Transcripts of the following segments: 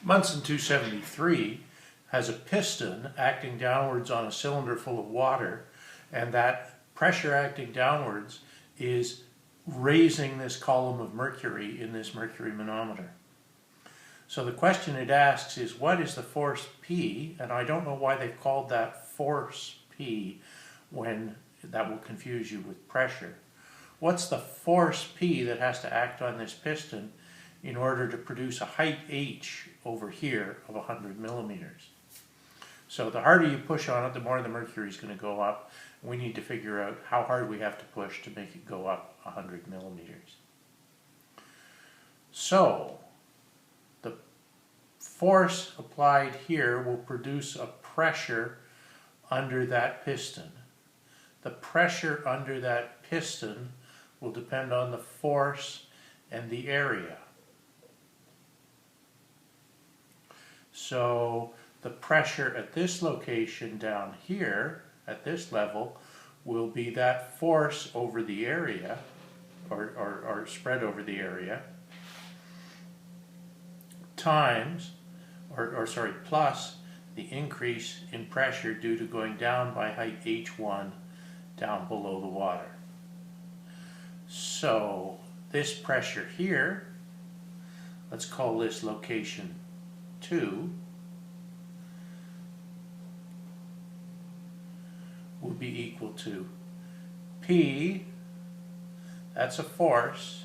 Munson 273 has a piston acting downwards on a cylinder full of water, and that pressure acting downwards is raising this column of mercury in this mercury manometer. So the question it asks is, what is the force P? And I don't know why they've called that force P when that will confuse you with pressure. What's the force P that has to act on this piston in order to produce a height H over here of 100 millimeters? So the harder you push on it, the more the mercury is going to go up. We need to figure out how hard we have to push to make it go up 100 millimeters. So the force applied here will produce a pressure under that piston. The pressure under that piston will depend on the force and the area. So the pressure at this location down here, at this level, will be that force over the area, or spread over the area, times, plus the increase in pressure due to going down by height H1 down below the water. So this pressure here, let's call this location 2, will be equal to P, that's a force,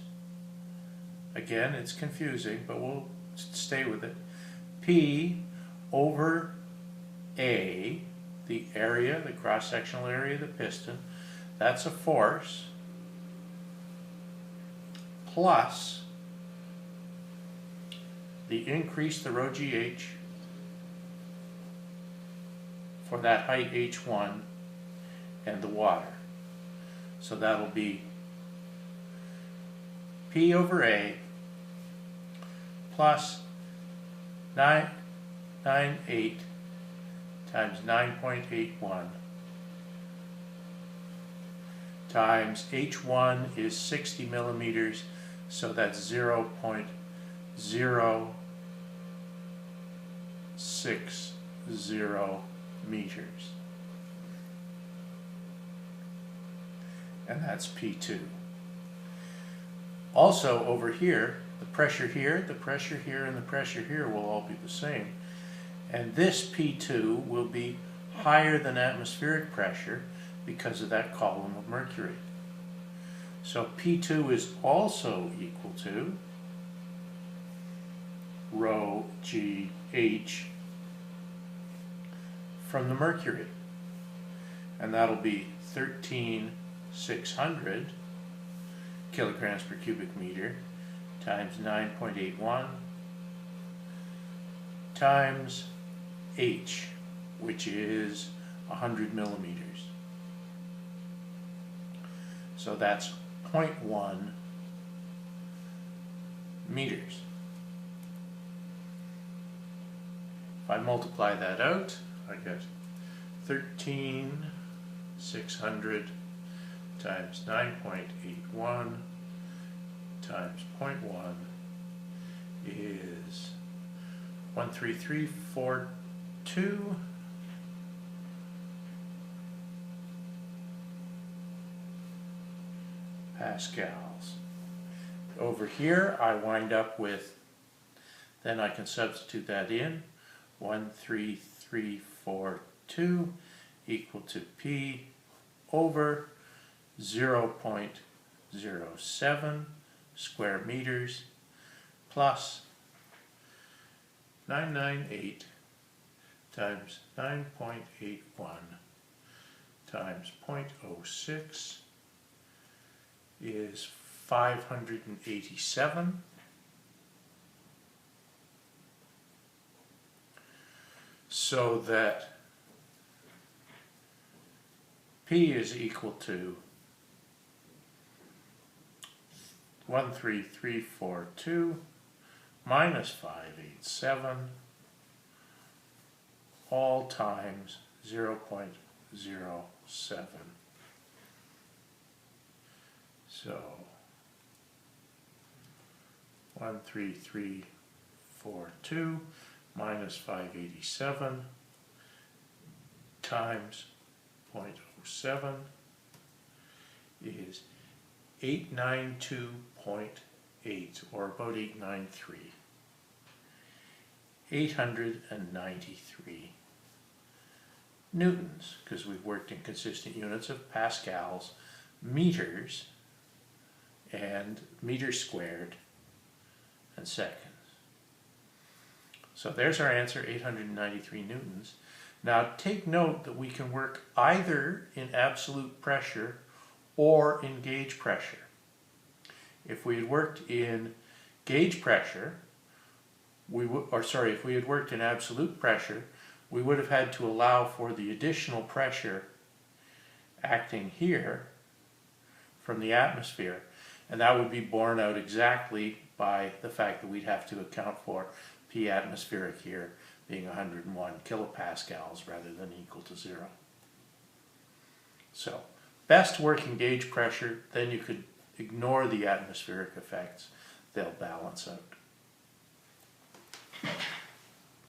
again it's confusing but we'll stay with it, P over A, the area, the cross-sectional area of the piston, that's a force, plus the increase, the rho GH, for that height H1 and the water. So that'll be P over A plus 998 times 9.81 times H1 is 60 millimeters, so that's 0.060 meters. And that's P2. Also over here, the pressure here, the pressure here, and the pressure here will all be the same. And this P2 will be higher than atmospheric pressure because of that column of mercury. So P2 is also equal to rho GH from the mercury. And that'll be 13,600 kilograms per cubic meter times 9.81 times H, which is 100 millimeters. So that's 0.1 meters. If I multiply that out, I get 13,600 times 9.81 times 0.1 is 13342 pascals. Over here I wind up with, then I can substitute that in, 13342 equal to P over 0.07 square meters plus 998 times 9.81 times 0.06 is 587. So that P is equal to 13342 minus 587 all times 0.07. So 13342 0.42 minus 587 times 0.07 is 892.8, or about 893. 893 newtons, because we've worked in consistent units of pascals, meters, and meters squared, and seconds. So there's our answer, 893 newtons. Now take note that we can work either in absolute pressure or in gauge pressure. If we had worked in gauge pressure, if we had worked in absolute pressure, we would have had to allow for the additional pressure acting here from the atmosphere, and that would be borne out exactly by the fact that we'd have to account for P atmospheric here being 101 kilopascals rather than equal to 0. So, best work in gauge pressure, then you could ignore the atmospheric effects. They'll balance out.